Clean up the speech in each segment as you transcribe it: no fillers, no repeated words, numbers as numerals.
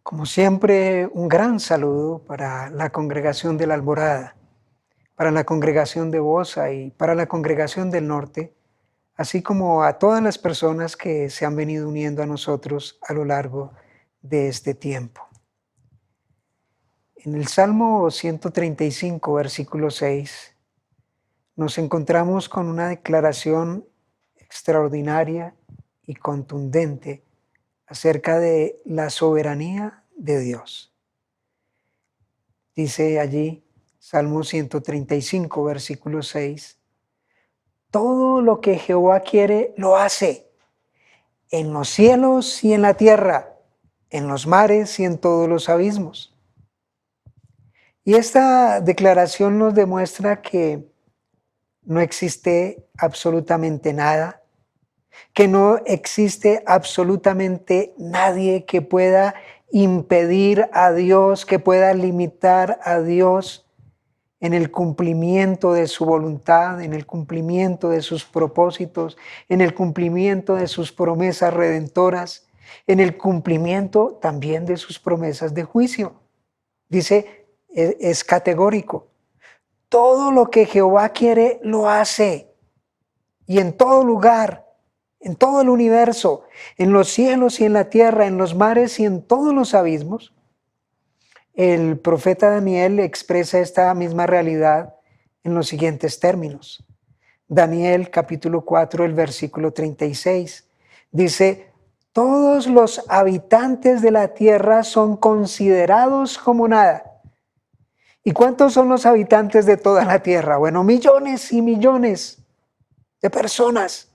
Como siempre, un gran saludo para la congregación de la Alborada, para la congregación de Bosa y para la congregación del Norte, así como a todas las personas que se han venido uniendo a nosotros a lo largo de este tiempo. En el Salmo 135, versículo 6, nos encontramos con una declaración extraordinaria y contundente acerca de la soberanía de Dios. Dice allí, Salmo 135, versículo 6, todo lo que Jehová quiere, lo hace, en los cielos y en la tierra, en los mares y en todos los abismos. Y esta declaración nos demuestra que no existe absolutamente nada, que no existe absolutamente nadie que pueda impedir a Dios, que pueda limitar a Dios en el cumplimiento de su voluntad, en el cumplimiento de sus propósitos, en el cumplimiento de sus promesas redentoras, en el cumplimiento también de sus promesas de juicio. Dice, es categórico. Todo lo que Jehová quiere, lo hace. Y en todo lugar, en todo el universo, en los cielos y en la tierra, en los mares y en todos los abismos. El profeta Daniel expresa esta misma realidad en los siguientes términos. Daniel capítulo 4, el versículo 36, dice, todos los habitantes de la tierra son considerados como nada. ¿Y cuántos son los habitantes de toda la tierra? Bueno, millones y millones de personas.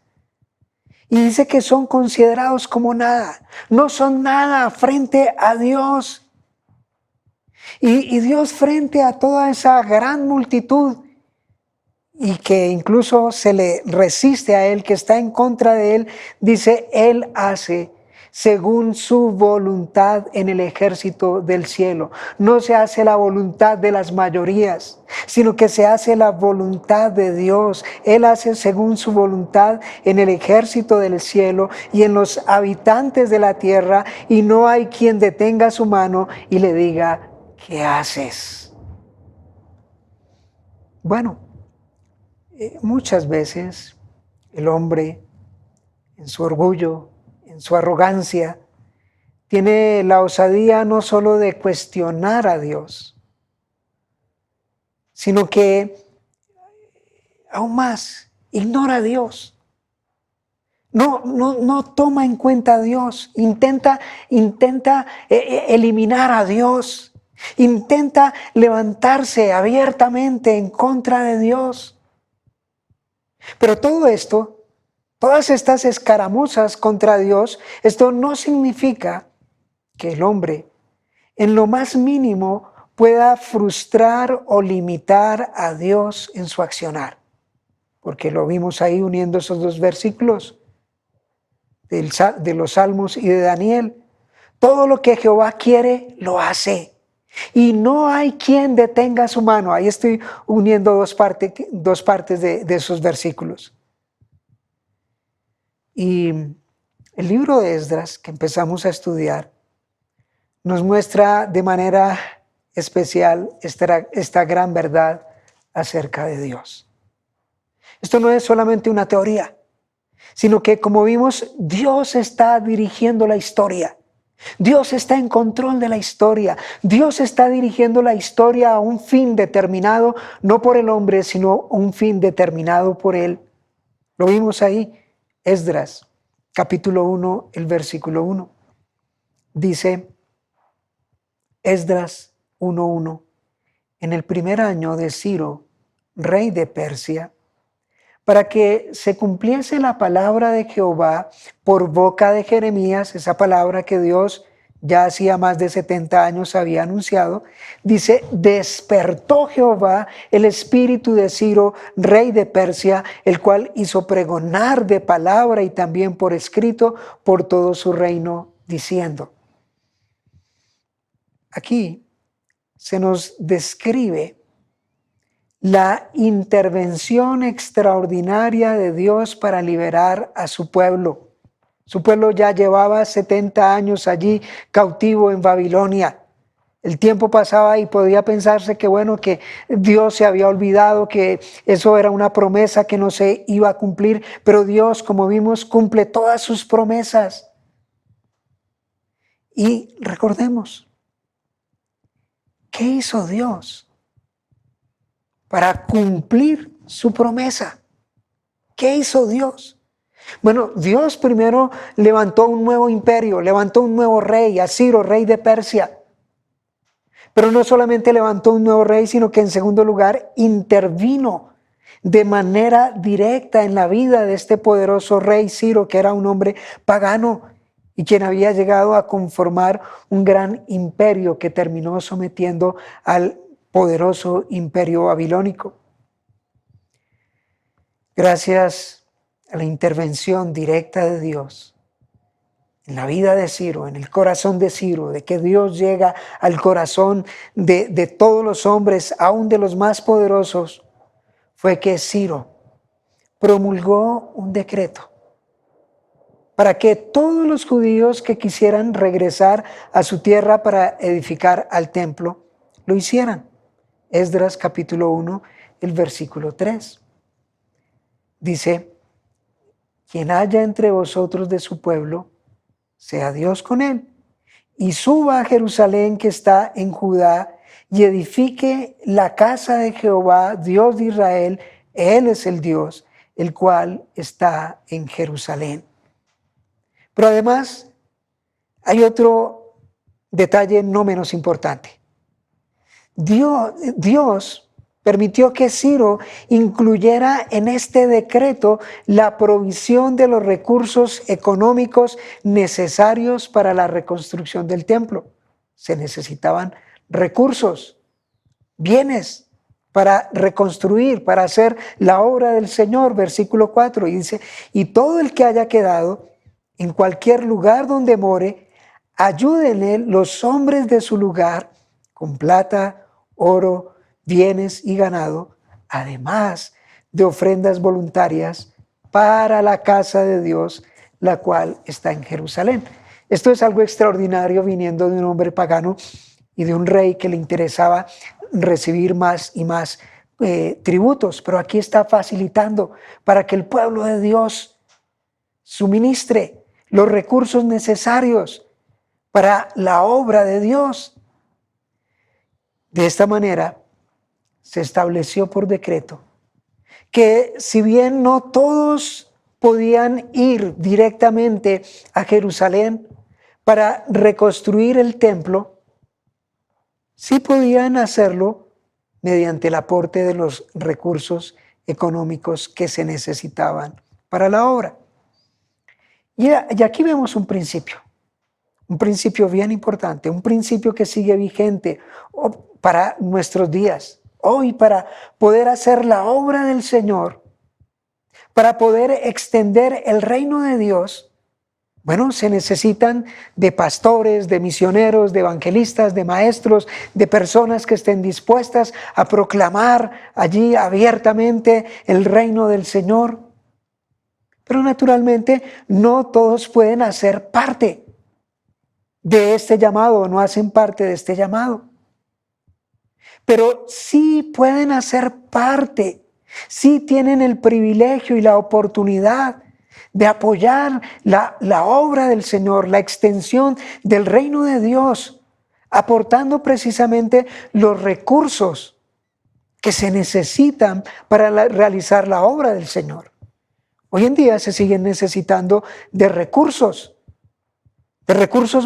Y dice que son considerados como nada. No son nada frente a Dios. Y Dios frente a toda esa gran multitud y que incluso se le resiste a Él, que está en contra de Él, dice, Él hace según su voluntad en el ejército del cielo. No se hace la voluntad de las mayorías, sino que se hace la voluntad de Dios. Él hace según su voluntad en el ejército del cielo y en los habitantes de la tierra, y no hay quien detenga su mano y le diga, ¿qué haces? Bueno, muchas veces el hombre, en su orgullo, en su arrogancia, tiene la osadía no solo de cuestionar a Dios, sino que aún más ignora a Dios. No toma en cuenta a Dios, intenta eliminar a Dios, intenta levantarse abiertamente en contra de Dios. Pero todo esto, todas estas escaramuzas contra Dios, esto no significa que el hombre en lo más mínimo pueda frustrar o limitar a Dios en su accionar. Porque lo vimos ahí uniendo esos dos versículos de los Salmos y de Daniel. Todo lo que Jehová quiere, lo hace. Y no hay quien detenga su mano. Ahí estoy uniendo dos partes de esos versículos. Y el libro de Esdras, que empezamos a estudiar, nos muestra de manera especial esta gran verdad acerca de Dios. Esto no es solamente una teoría, sino que, como vimos, Dios está dirigiendo la historia. Dios está en control de la historia. Dios está dirigiendo la historia a un fin determinado, no por el hombre, sino un fin determinado por Él. Lo vimos ahí, Esdras, capítulo 1, el versículo 1. Dice Esdras 1:1, en el primer año de Ciro, rey de Persia, para que se cumpliese la palabra de Jehová por boca de Jeremías, esa palabra que Dios ya hacía más de 70 años había anunciado, dice, despertó Jehová el espíritu de Ciro, rey de Persia, el cual hizo pregonar de palabra y también por escrito por todo su reino, diciendo. Aquí se nos describe la intervención extraordinaria de Dios para liberar a su pueblo. Su pueblo ya llevaba 70 años allí cautivo en Babilonia. El tiempo pasaba y podía pensarse que bueno, que Dios se había olvidado, que eso era una promesa que no se iba a cumplir, pero Dios, como vimos, cumple todas sus promesas. Y recordemos, ¿qué hizo Dios para cumplir su promesa? ¿Qué hizo Dios? Bueno, Dios primero levantó un nuevo imperio, levantó un nuevo rey, a Ciro, rey de Persia. Pero no solamente levantó un nuevo rey, sino que en segundo lugar intervino de manera directa en la vida de este poderoso rey Ciro, que era un hombre pagano y quien había llegado a conformar un gran imperio que terminó sometiendo al poderoso imperio babilónico. Gracias a la intervención directa de Dios en la vida de Ciro, en el corazón de Ciro, de que Dios llega al corazón de todos los hombres, aún de los más poderosos, fue que Ciro promulgó un decreto para que todos los judíos que quisieran regresar a su tierra para edificar al templo, lo hicieran. Esdras capítulo 1, el versículo 3. Dice, quien haya entre vosotros de su pueblo, sea Dios con él, y suba a Jerusalén que está en Judá, y edifique la casa de Jehová, Dios de Israel. Él es el Dios, el cual está en Jerusalén. Pero además hay otro detalle no menos importante. Dios permitió que Ciro incluyera en este decreto la provisión de los recursos económicos necesarios para la reconstrucción del templo. Se necesitaban recursos, bienes para reconstruir, para hacer la obra del Señor. Versículo 4, y dice, y todo el que haya quedado en cualquier lugar donde more, ayúdenle los hombres de su lugar con plata, oro, bienes y ganado, además de ofrendas voluntarias para la casa de Dios, la cual está en Jerusalén. Esto es algo extraordinario viniendo de un hombre pagano y de un rey que le interesaba recibir más y más tributos, pero aquí está facilitando para que el pueblo de Dios suministre los recursos necesarios para la obra de Dios. De esta manera se estableció por decreto que si bien no todos podían ir directamente a Jerusalén para reconstruir el templo, sí podían hacerlo mediante el aporte de los recursos económicos que se necesitaban para la obra. Y aquí vemos un principio bien importante, un principio que sigue vigente para nuestros días. Hoy, para poder hacer la obra del Señor, para poder extender el reino de Dios, bueno, se necesitan de pastores, de misioneros, de evangelistas, de maestros, de personas que estén dispuestas a proclamar allí abiertamente el reino del Señor. Pero naturalmente no todos pueden hacer parte de este llamado, no hacen parte de este llamado. Pero sí pueden hacer parte, sí tienen el privilegio y la oportunidad de apoyar la obra del Señor, la extensión del reino de Dios, aportando precisamente los recursos que se necesitan para realizar la obra del Señor. Hoy en día se siguen necesitando de recursos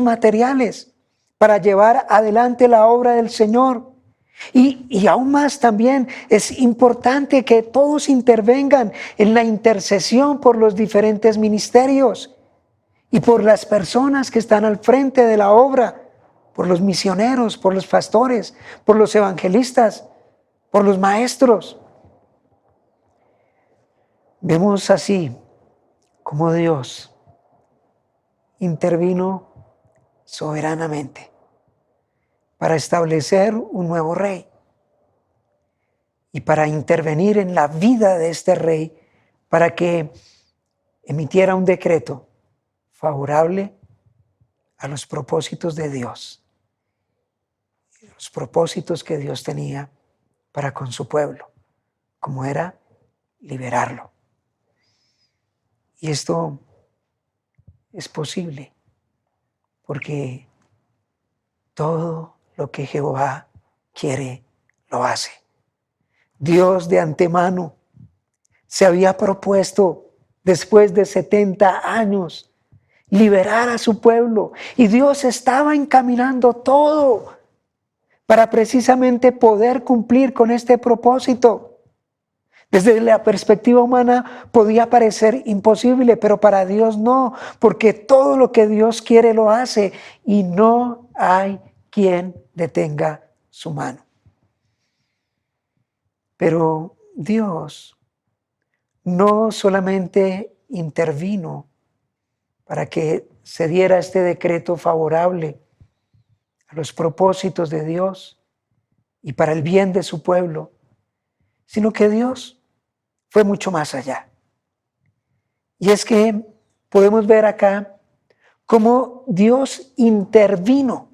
materiales para llevar adelante la obra del Señor. Y aún más también es importante que todos intervengan en la intercesión por los diferentes ministerios y por las personas que están al frente de la obra, por los misioneros, por los pastores, por los evangelistas, por los maestros. Vemos así como Dios intervino soberanamente para establecer un nuevo rey y para intervenir en la vida de este rey para que emitiera un decreto favorable a los propósitos de Dios, los propósitos que Dios tenía para con su pueblo, como era liberarlo. Y esto es posible porque todo lo que Jehová quiere, lo hace. Dios de antemano se había propuesto, después de 70 años, liberar a su pueblo. Y Dios estaba encaminando todo para precisamente poder cumplir con este propósito. Desde la perspectiva humana podía parecer imposible, pero para Dios no, porque todo lo que Dios quiere lo hace y no hay quien detenga su mano. Pero Dios no solamente intervino para que se diera este decreto favorable a los propósitos de Dios y para el bien de su pueblo, sino que Dios fue mucho más allá. Y es que podemos ver acá cómo Dios intervino,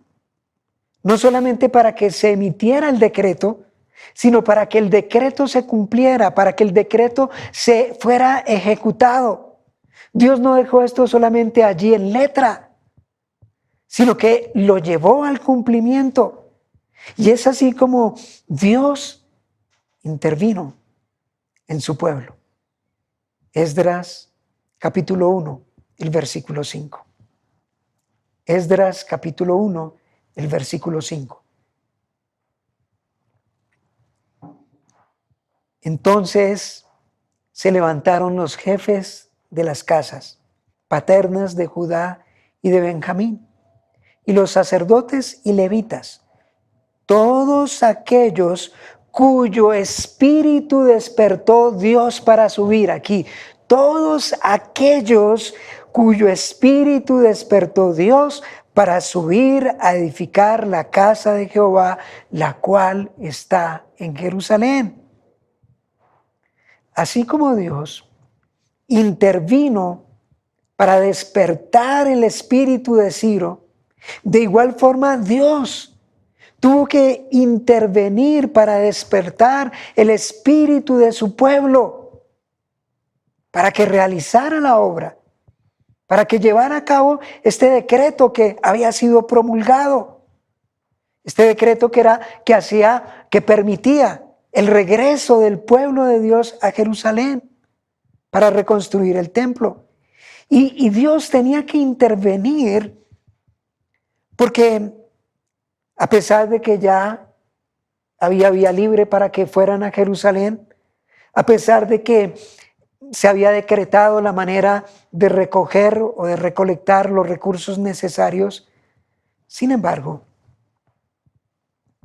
no solamente para que se emitiera el decreto, sino para que el decreto se cumpliera, para que el decreto se fuera ejecutado. Dios no dejó esto solamente allí en letra, sino que lo llevó al cumplimiento. Y es así como Dios intervino en su pueblo. Esdras capítulo 1, el versículo 5. Esdras capítulo 1, el versículo 5. Entonces se levantaron los jefes de las casas paternas de Judá y de Benjamín, y los sacerdotes y levitas, todos aquellos cuyo espíritu despertó Dios para subir aquí, todos aquellos cuyo espíritu despertó Dios para subir a edificar la casa de Jehová, la cual está en Jerusalén. Así como Dios intervino para despertar el espíritu de Ciro, de igual forma Dios tuvo que intervenir para despertar el espíritu de su pueblo, para que realizara la obra, para que llevara a cabo este decreto que había sido promulgado, este decreto que permitía el regreso del pueblo de Dios a Jerusalén para reconstruir el templo. Y Dios tenía que intervenir porque a pesar de que ya había vía libre para que fueran a Jerusalén, a pesar de que se había decretado la manera de recoger o de recolectar los recursos necesarios, sin embargo,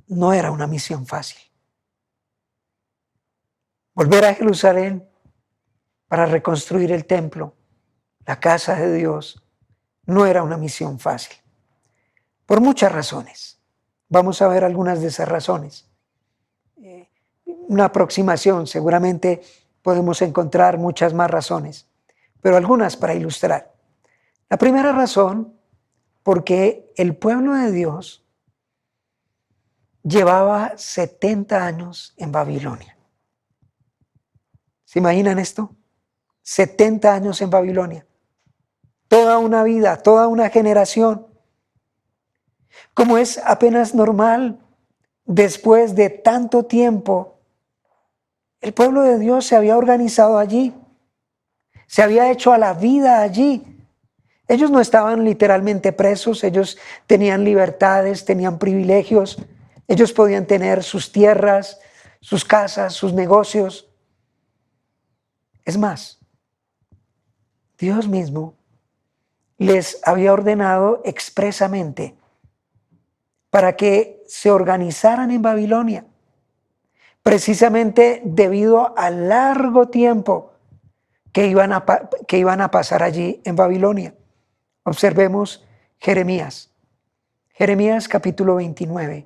no era una misión fácil. Volver a Jerusalén para reconstruir el templo, la casa de Dios, no era una misión fácil, por muchas razones. Vamos a ver algunas de esas razones. Una aproximación, seguramente podemos encontrar muchas más razones, pero algunas para ilustrar. La primera razón, porque el pueblo de Dios llevaba 70 años en Babilonia. ¿Se imaginan esto? 70 años en Babilonia. Toda una vida, toda una generación. Como es apenas normal, después de tanto tiempo, el pueblo de Dios se había organizado allí, se había hecho a la vida allí. Ellos no estaban literalmente presos, ellos tenían libertades, tenían privilegios, ellos podían tener sus tierras, sus casas, sus negocios. Es más, Dios mismo les había ordenado expresamente para que se organizaran en Babilonia, precisamente debido al largo tiempo que iban a pasar allí en Babilonia. Observemos Jeremías. Jeremías capítulo 29,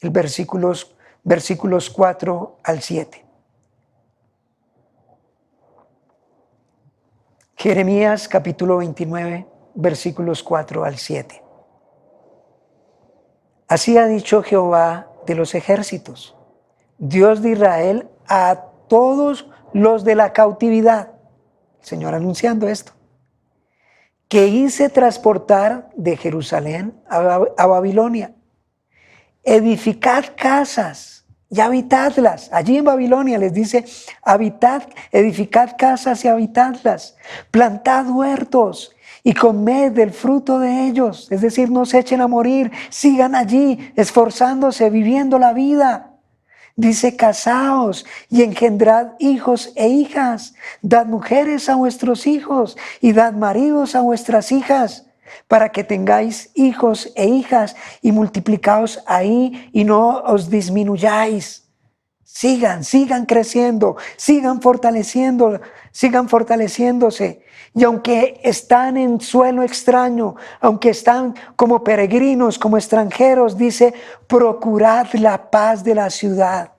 el versículos 4 al 7. Jeremías capítulo 29, versículos 4 al 7. Así ha dicho Jehová de los ejércitos, Dios de Israel, a todos los de la cautividad, el Señor anunciando esto, que hice transportar de Jerusalén a Babilonia. Edificad casas y habitadlas. Allí en Babilonia les dice, habitad, edificad casas y habitadlas. Plantad huertos y comed del fruto de ellos. Es decir, no se echen a morir, sigan allí esforzándose, viviendo la vida. Dice, casaos y engendrad hijos e hijas. Dad mujeres a vuestros hijos y dad maridos a vuestras hijas, para que tengáis hijos e hijas y multiplicaos ahí y no os disminuyáis. Sigan creciendo, sigan fortaleciéndose. Y aunque están en suelo extraño, aunque están como peregrinos, como extranjeros, dice, procurad la paz de la ciudad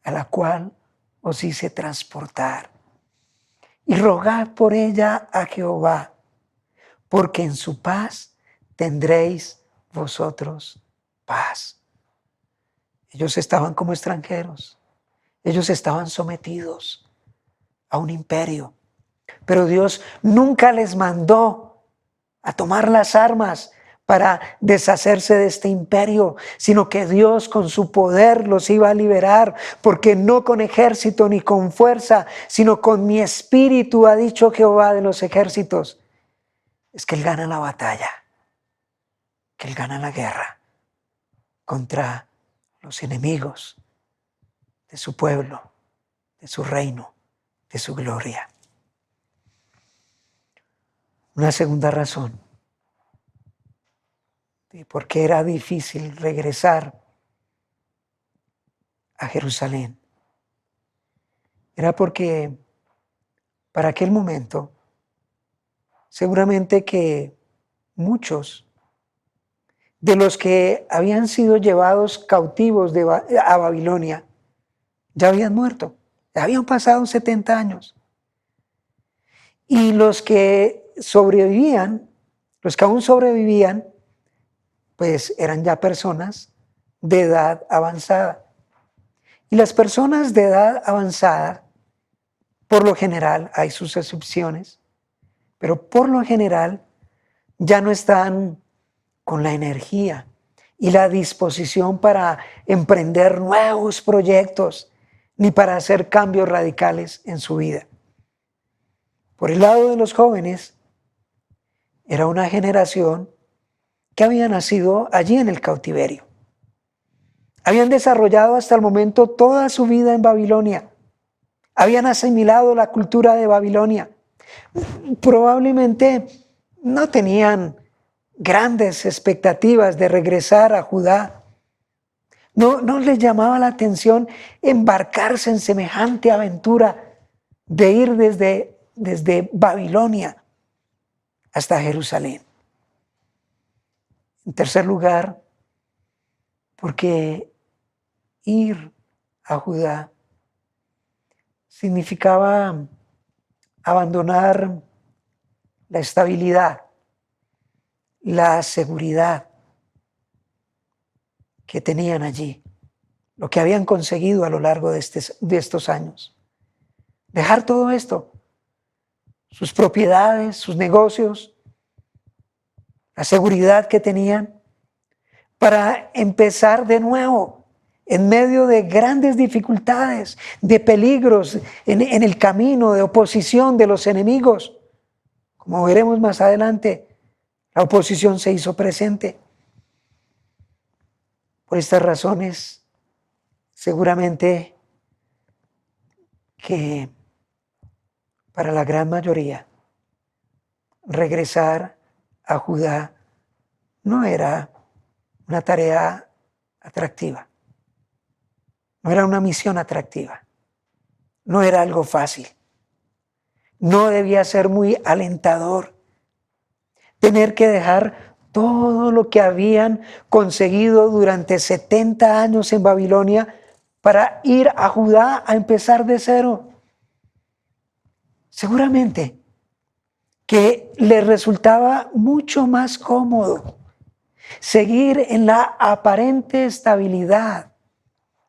a la cual os hice transportar. Y rogad por ella a Jehová, porque en su paz tendréis vosotros paz. Ellos estaban como extranjeros, ellos estaban sometidos a un imperio, pero Dios nunca les mandó a tomar las armas para deshacerse de este imperio, sino que Dios con su poder los iba a liberar, porque no con ejército ni con fuerza, sino con mi espíritu, ha dicho Jehová de los ejércitos. Es que Él gana la batalla, que Él gana la guerra contra los enemigos de su pueblo, de su reino, de su gloria. Una segunda razón de por qué era difícil regresar a Jerusalén era porque para aquel momento seguramente que muchos de los que habían sido llevados cautivos a Babilonia ya habían muerto, ya habían pasado 70 años. Y los que sobrevivían, los que aún sobrevivían, pues eran ya personas de edad avanzada. Y las personas de edad avanzada, por lo general, hay sus excepciones, pero por lo general ya no están con la energía y la disposición para emprender nuevos proyectos, ni para hacer cambios radicales en su vida. Por el lado de los jóvenes, era una generación que había nacido allí en el cautiverio. Habían desarrollado hasta el momento toda su vida en Babilonia. Habían asimilado la cultura de Babilonia. Probablemente no tenían grandes expectativas de regresar a Judá. No les llamaba la atención embarcarse en semejante aventura de ir desde Babilonia hasta Jerusalén. En tercer lugar, porque ir a Judá significaba abandonar la estabilidad, la seguridad que tenían allí, lo que habían conseguido a lo largo de estos años. Dejar todo esto, sus propiedades, sus negocios, la seguridad que tenían, para empezar de nuevo en medio de grandes dificultades, de peligros en el camino, de oposición de los enemigos. Como veremos más adelante, la oposición se hizo presente. Por estas razones, seguramente que para la gran mayoría, regresar a Judá no era una tarea atractiva, no era una misión atractiva, no era algo fácil, no debía ser muy alentador tener que dejar todo lo que habían conseguido durante 70 años en Babilonia para ir a Judá a empezar de cero. Seguramente que les resultaba mucho más cómodo seguir en la aparente estabilidad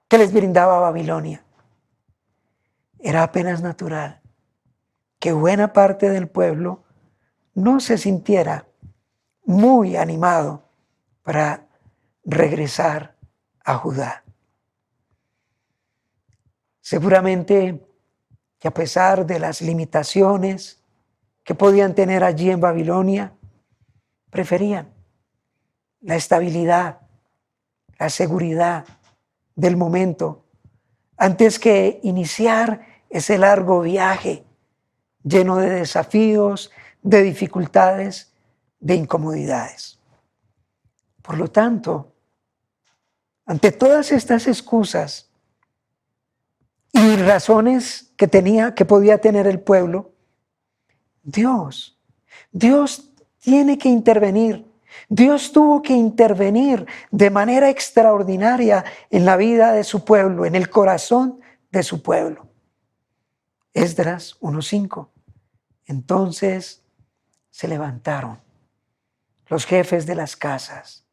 que les brindaba Babilonia. Era apenas natural que buena parte del pueblo no se sintiera muy animado para regresar a Judá. Seguramente que a pesar de las limitaciones que podían tener allí en Babilonia, preferían la estabilidad, la seguridad del momento, antes que iniciar ese largo viaje lleno de desafíos, de dificultades, de incomodidades. Por lo tanto, ante todas estas excusas y razones que podía tener el pueblo, Dios tiene que intervenir. Dios tuvo que intervenir de manera extraordinaria en la vida de su pueblo, en el corazón de su pueblo. Esdras 1:5. Entonces se levantaron los jefes de las casas,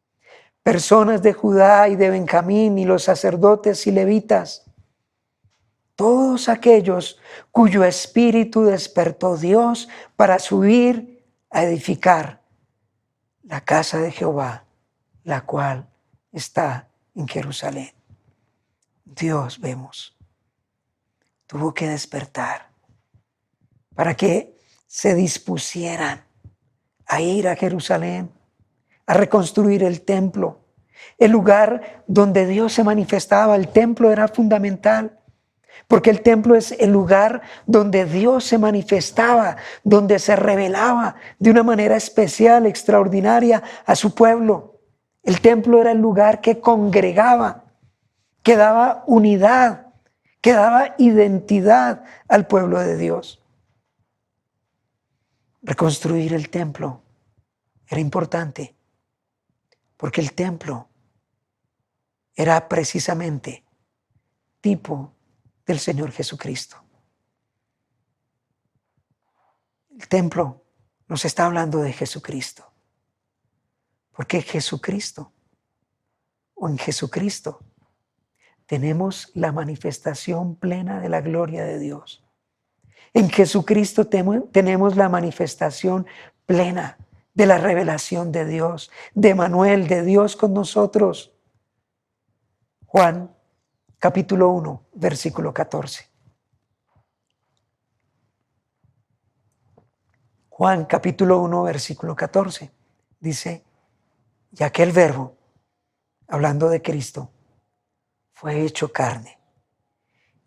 personas de Judá y de Benjamín, y los sacerdotes y levitas, todos aquellos cuyo espíritu despertó Dios para subir a edificar la casa de Jehová, la cual está en Jerusalén. Dios, vemos, tuvo que despertar para que se dispusieran a ir a Jerusalén, a reconstruir el templo, el lugar donde Dios se manifestaba. El templo era fundamental, porque el templo es el lugar donde Dios se manifestaba, donde se revelaba de una manera especial, extraordinaria a su pueblo. El templo era el lugar que congregaba, que daba unidad, que daba identidad al pueblo de Dios. Reconstruir el templo era importante, porque el templo era precisamente tipo del Señor Jesucristo. El templo nos está hablando de Jesucristo, porque Jesucristo, o en Jesucristo, tenemos la manifestación plena de la gloria de Dios. En Jesucristo tenemos la manifestación plena de la revelación de Dios, de Emmanuel, de Dios con nosotros. Juan capítulo 1, versículo 14. Juan capítulo 1, versículo 14. Dice, y aquel verbo, hablando de Cristo, fue hecho carne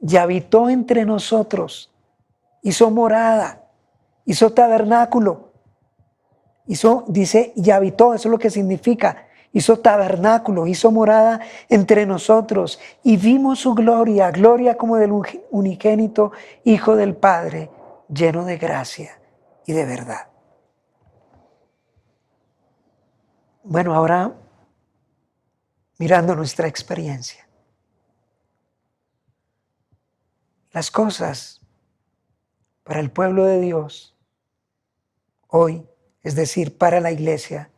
y habitó entre nosotros, hizo morada, hizo tabernáculo, dice, y habitó, eso es lo que significa, hizo tabernáculo, hizo morada entre nosotros, y vimos su gloria, gloria como del unigénito Hijo del Padre, lleno de gracia y de verdad. Bueno, ahora mirando nuestra experiencia, las cosas para el pueblo de Dios hoy, es decir, para la iglesia,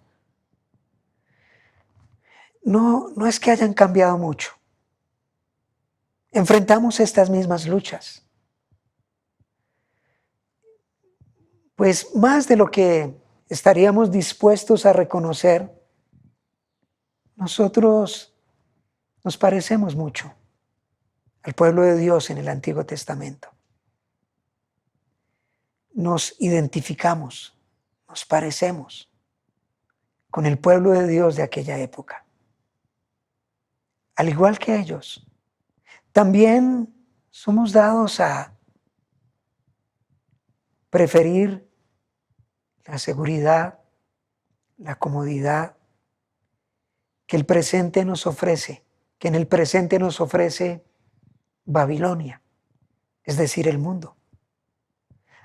no es que hayan cambiado mucho. Enfrentamos estas mismas luchas. Pues más de lo que estaríamos dispuestos a reconocer, nosotros nos parecemos mucho al pueblo de Dios en el Antiguo Testamento. Nos identificamos, nos parecemos con el pueblo de Dios de aquella época. Al igual que ellos, también somos dados a preferir la seguridad, la comodidad que el presente nos ofrece, que en el presente nos ofrece Babilonia, es decir, el mundo.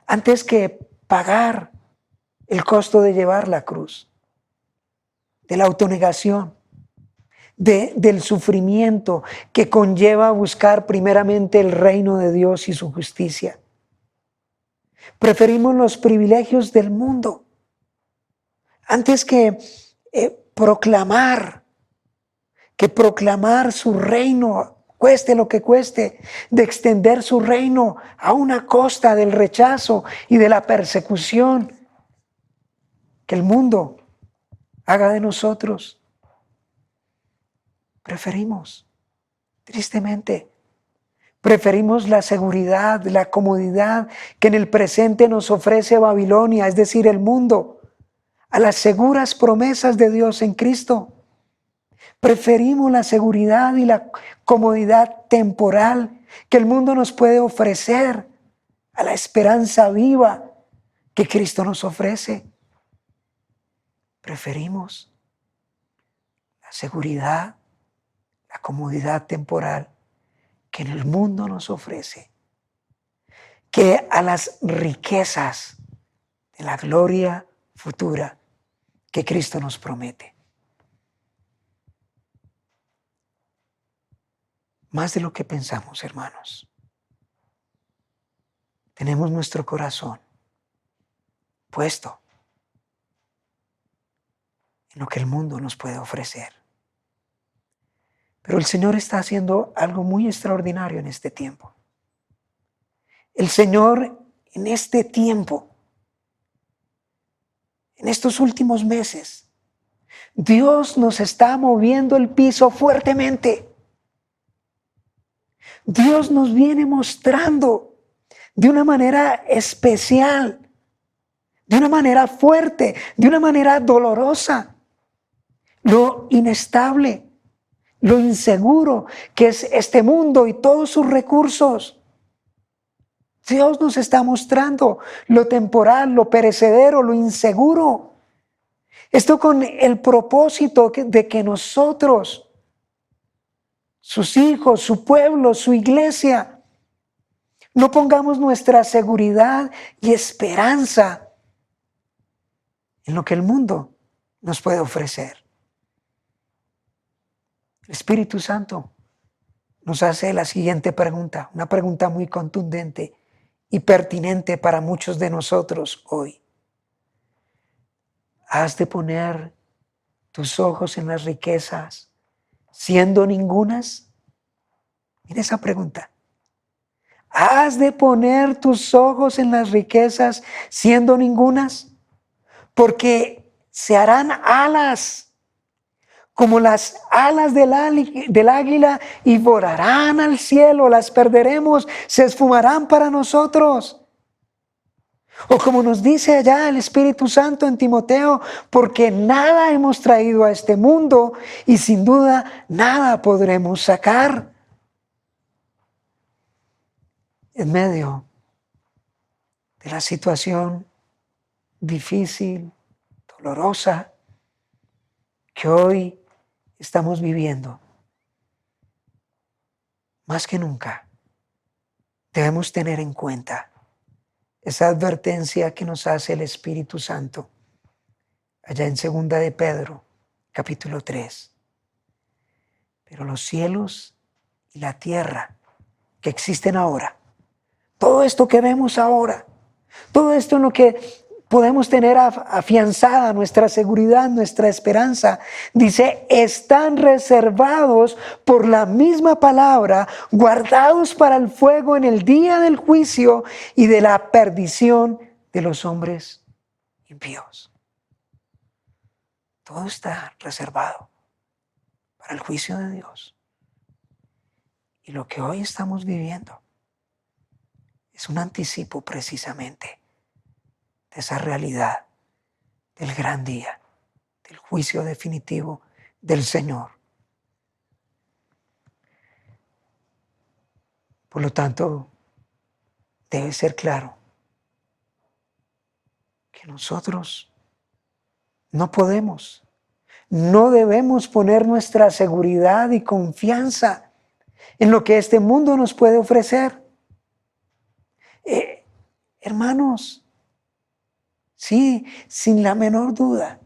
Antes que pagar el costo de llevar la cruz, de la autonegación, del sufrimiento que conlleva buscar primeramente el reino de Dios y su justicia. Preferimos los privilegios del mundo antes que proclamar su reino, cueste lo que cueste, de extender su reino a una costa del rechazo y de la persecución que el mundo haga de nosotros. Tristemente, preferimos la seguridad, la comodidad que en el presente nos ofrece Babilonia, es decir, el mundo, a las seguras promesas de Dios en Cristo. Preferimos la seguridad y la comodidad temporal que el mundo nos puede ofrecer a la esperanza viva que Cristo nos ofrece. Preferimos la seguridad, la comodidad temporal que en el mundo nos ofrece, que a las riquezas de la gloria futura que Cristo nos promete. Más de lo que pensamos, hermanos. Tenemos nuestro corazón puesto en lo que el mundo nos puede ofrecer. Pero el Señor está haciendo algo muy extraordinario en este tiempo. El Señor en este tiempo, en estos últimos meses, Dios nos está moviendo el piso fuertemente. Dios nos viene mostrando de una manera especial, de una manera fuerte, de una manera dolorosa, lo inestable, lo inseguro que es este mundo y todos sus recursos. Dios nos está mostrando lo temporal, lo perecedero, lo inseguro. Esto con el propósito de que nosotros, sus hijos, su pueblo, su iglesia, no pongamos nuestra seguridad y esperanza en lo que el mundo nos puede ofrecer. El Espíritu Santo nos hace la siguiente pregunta, una pregunta muy contundente y pertinente para muchos de nosotros hoy. ¿Has de poner tus ojos en las riquezas siendo ningunas? Mira esa pregunta. ¿Has de poner tus ojos en las riquezas siendo ningunas? Porque se harán alas como las alas del águila y volarán al cielo, las perderemos, se esfumarán para nosotros. O como nos dice allá el Espíritu Santo en Timoteo, porque nada hemos traído a este mundo y sin duda nada podremos sacar. En medio de la situación difícil, dolorosa que hoy estamos viviendo, más que nunca debemos tener en cuenta esa advertencia que nos hace el Espíritu Santo allá en 2 de Pedro, capítulo 3. Pero los cielos y la tierra que existen ahora, todo esto que vemos ahora, todo esto en lo que podemos tener afianzada nuestra seguridad, nuestra esperanza, dice, están reservados por la misma palabra, guardados para el fuego en el día del juicio y de la perdición de los hombres impíos. Todo está reservado para el juicio de Dios. Y lo que hoy estamos viviendo es un anticipo precisamente de esa realidad del gran día, del juicio definitivo del Señor. Por lo tanto, debe ser claro que nosotros no debemos poner nuestra seguridad y confianza en lo que este mundo nos puede ofrecer. Hermanos, sí, sin la menor duda,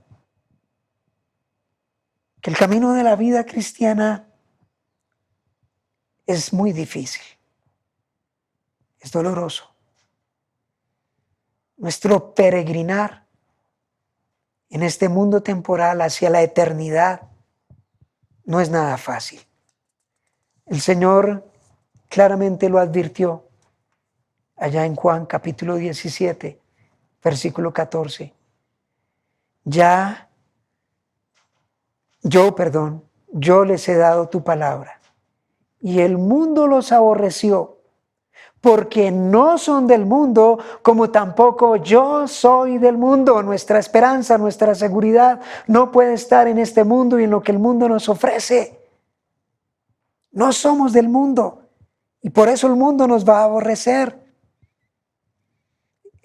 que el camino de la vida cristiana es muy difícil, es doloroso. nuestro peregrinar en este mundo temporal hacia la eternidad no es nada fácil. El Señor claramente lo advirtió allá en Juan capítulo 17, versículo 14. Yo les he dado tu palabra, y el mundo los aborreció, porque no son del mundo, como tampoco yo soy del mundo. Nuestra esperanza, nuestra seguridad no puede estar en este mundo y en lo que el mundo nos ofrece. No somos del mundo, y por eso el mundo nos va a aborrecer.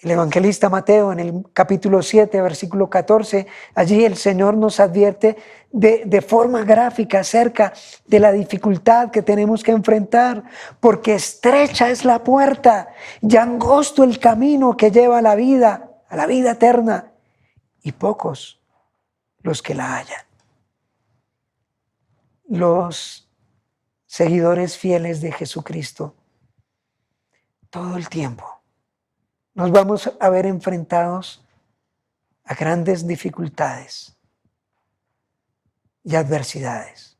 El evangelista Mateo en el capítulo 7, versículo 14, allí el Señor nos advierte de forma gráfica acerca de la dificultad que tenemos que enfrentar, porque estrecha es la puerta y angosto el camino que lleva a la vida eterna, y pocos los que la hallan. Los seguidores fieles de Jesucristo, todo el tiempo nos vamos a ver enfrentados a grandes dificultades y adversidades.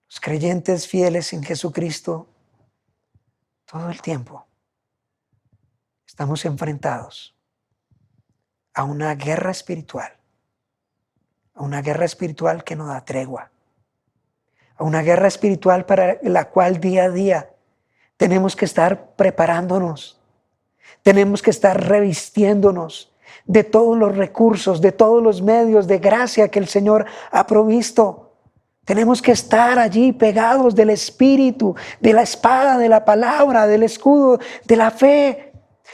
Los creyentes fieles en Jesucristo, todo el tiempo estamos enfrentados a una guerra espiritual, que no da tregua, a una guerra espiritual para la cual día a día tenemos que estar preparándonos. Tenemos que estar revistiéndonos de todos los recursos, de todos los medios de gracia que el Señor ha provisto. Tenemos que estar allí pegados del Espíritu, de la espada, de la palabra, del escudo, de la fe.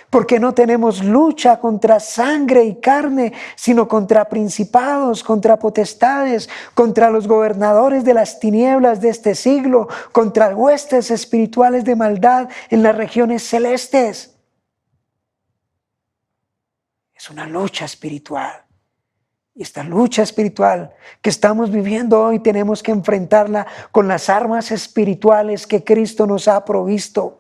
Porque no tenemos lucha contra sangre y carne, sino contra principados, contra potestades, contra los gobernadores de las tinieblas de este siglo, contra huestes espirituales de maldad en las regiones celestes. Es una lucha espiritual. Y esta lucha espiritual que estamos viviendo hoy tenemos que enfrentarla con las armas espirituales que Cristo nos ha provisto.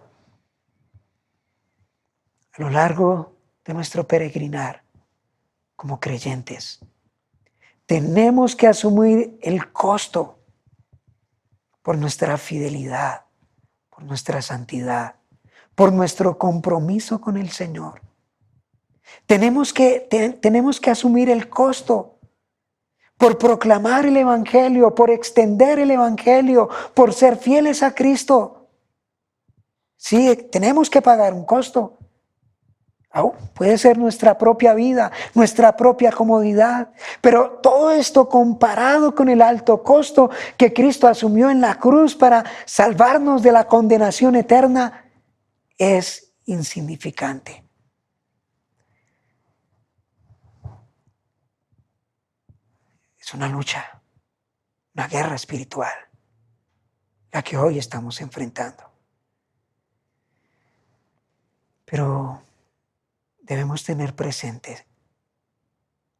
A lo largo de nuestro peregrinar como creyentes, tenemos que asumir el costo por nuestra fidelidad, por nuestra santidad, por nuestro compromiso con el Señor. Tenemos que asumir el costo por proclamar el Evangelio, por extender el Evangelio, por ser fieles a Cristo. Sí, tenemos que pagar un costo. Puede ser nuestra propia vida, nuestra propia comodidad, pero todo esto comparado con el alto costo que Cristo asumió en la cruz para salvarnos de la condenación eterna es insignificante. Es una lucha, una guerra espiritual, la que hoy estamos enfrentando. Pero debemos tener presente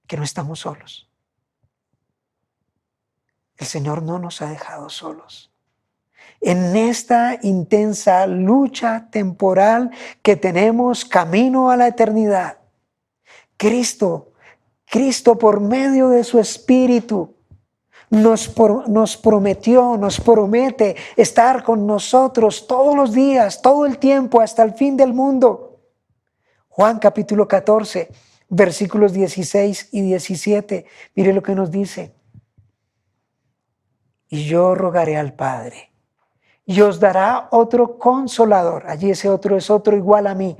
que no estamos solos. El Señor no nos ha dejado solos. En esta intensa lucha temporal que tenemos camino a la eternidad, Cristo por medio de su Espíritu nos promete estar con nosotros todos los días, todo el tiempo, hasta el fin del mundo. Juan capítulo 14, versículos 16 y 17. Mire lo que nos dice. Y yo rogaré al Padre, y os dará otro consolador. Allí ese otro es otro igual a mí,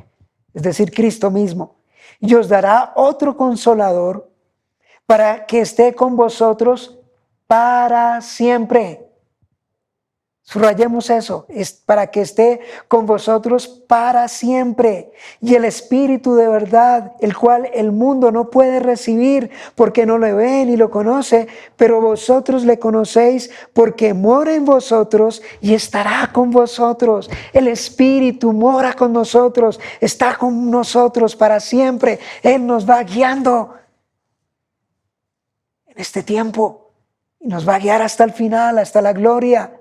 es decir, Cristo mismo. Y os dará otro consolador para que esté con vosotros para siempre. Subrayemos eso, es para que esté con vosotros para siempre. Y el Espíritu de verdad, el cual el mundo no puede recibir porque no lo ve ni lo conoce, pero vosotros le conocéis porque mora en vosotros y estará con vosotros. El Espíritu mora con nosotros, está con nosotros para siempre. Él nos va guiando en este tiempo y nos va a guiar hasta el final, hasta la gloria.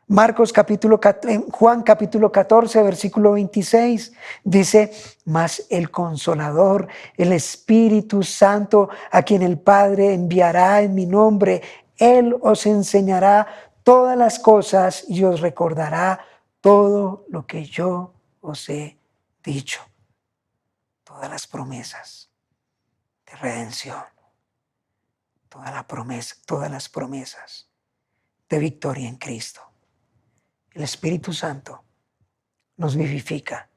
Juan capítulo 14, versículo 26, dice: mas el Consolador, el Espíritu Santo, a quien el Padre enviará en mi nombre, Él os enseñará todas las cosas y os recordará todo lo que yo os he dicho. Todas las promesas de redención, todas las promesas de victoria en Cristo. El Espíritu Santo nos vivifica.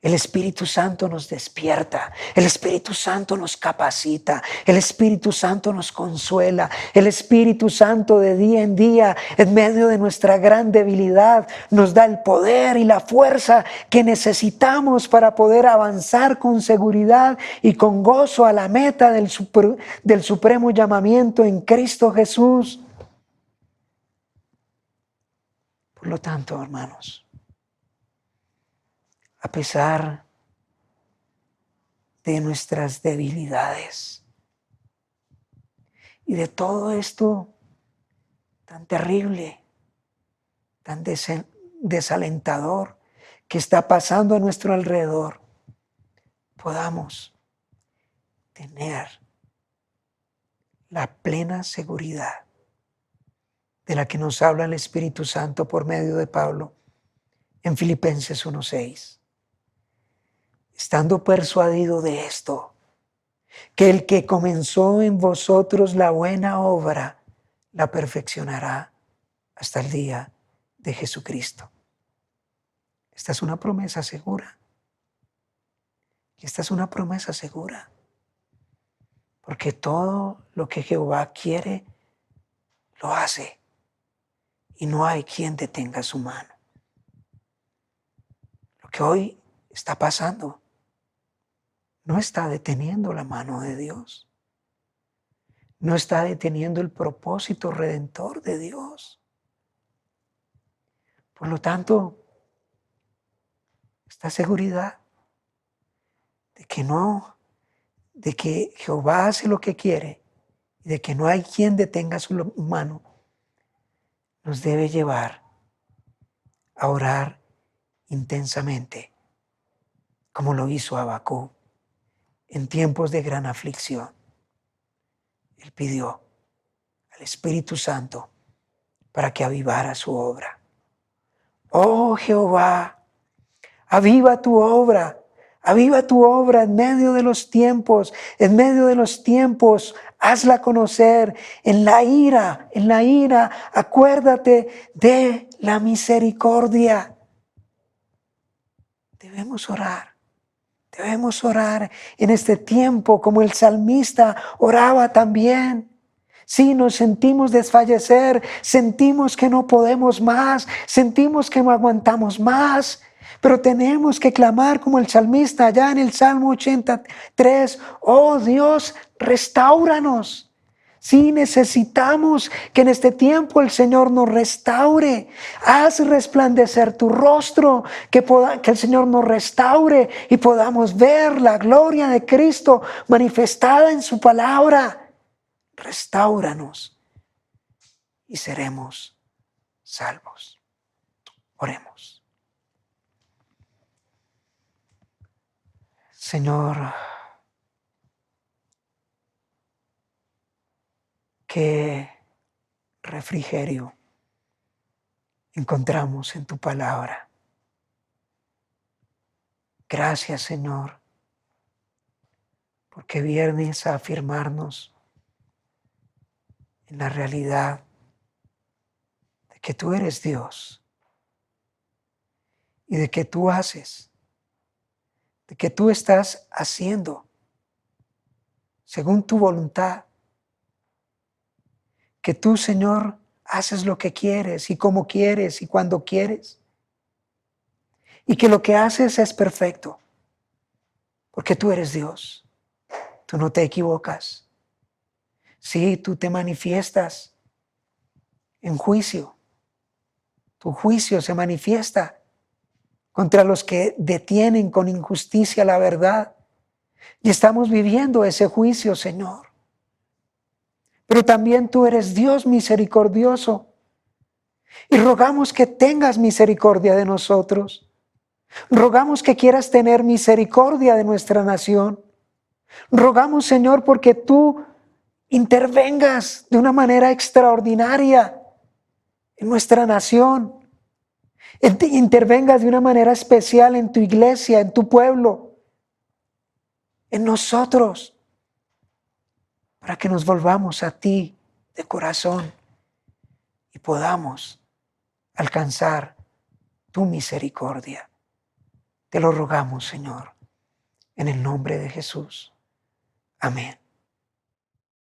El Espíritu Santo nos despierta. El Espíritu Santo nos capacita. El Espíritu Santo nos consuela. El Espíritu Santo de día en día, en medio de nuestra gran debilidad, nos da el poder y la fuerza que necesitamos para poder avanzar con seguridad y con gozo a la meta del supremo llamamiento en Cristo Jesús. Por lo tanto, hermanos, a pesar de nuestras debilidades y de todo esto tan terrible, tan desalentador que está pasando a nuestro alrededor, podamos tener la plena seguridad de la que nos habla el Espíritu Santo por medio de Pablo en Filipenses 1:6. Estando persuadido de esto, que el que comenzó en vosotros la buena obra, la perfeccionará hasta el día de Jesucristo. Esta es una promesa segura. Y esta es una promesa segura. Porque todo lo que Jehová quiere, lo hace. Y no hay quien detenga su mano. Lo que hoy está pasando no está deteniendo la mano de Dios. No está deteniendo el propósito redentor de Dios. Por lo tanto, esta seguridad de que Jehová hace lo que quiere y de que no hay quien detenga su mano, nos debe llevar a orar intensamente, como lo hizo Habacuc en tiempos de gran aflicción. Él pidió al Espíritu Santo para que avivara su obra. Oh Jehová, aviva tu obra en medio de los tiempos, hazla conocer en la ira, acuérdate de la misericordia. Debemos orar en este tiempo como el salmista oraba también. Sí, nos sentimos desfallecer, sentimos que no podemos más, sentimos que no aguantamos más, pero tenemos que clamar como el salmista allá en el Salmo 83, oh Dios, restáuranos. Sí, necesitamos que en este tiempo el Señor nos restaure. Haz resplandecer tu rostro, que el Señor nos restaure y podamos ver la gloria de Cristo manifestada en su palabra. Restáuranos y seremos salvos. Oremos. Señor, qué refrigerio encontramos en tu palabra. Gracias, Señor, porque vienes a afirmarnos en la realidad de que tú eres Dios y de que tú haces, de que tú estás haciendo según tu voluntad, que tú, Señor, haces lo que quieres y como quieres y cuando quieres, y que lo que haces es perfecto, porque tú eres Dios, tú no te equivocas. Sí, tú te manifiestas en juicio, tu juicio se manifiesta contra los que detienen con injusticia la verdad, y estamos viviendo ese juicio, Señor. Pero también tú eres Dios misericordioso, Y rogamos que tengas misericordia de nosotros. Rogamos que quieras tener misericordia de nuestra nación. Rogamos, Señor, porque tú intervengas de una manera extraordinaria en nuestra nación. Intervengas de una manera especial en tu iglesia, en tu pueblo, en nosotros, para que nos volvamos a ti de corazón y podamos alcanzar tu misericordia. Te lo rogamos, Señor, en el nombre de Jesús. Amén.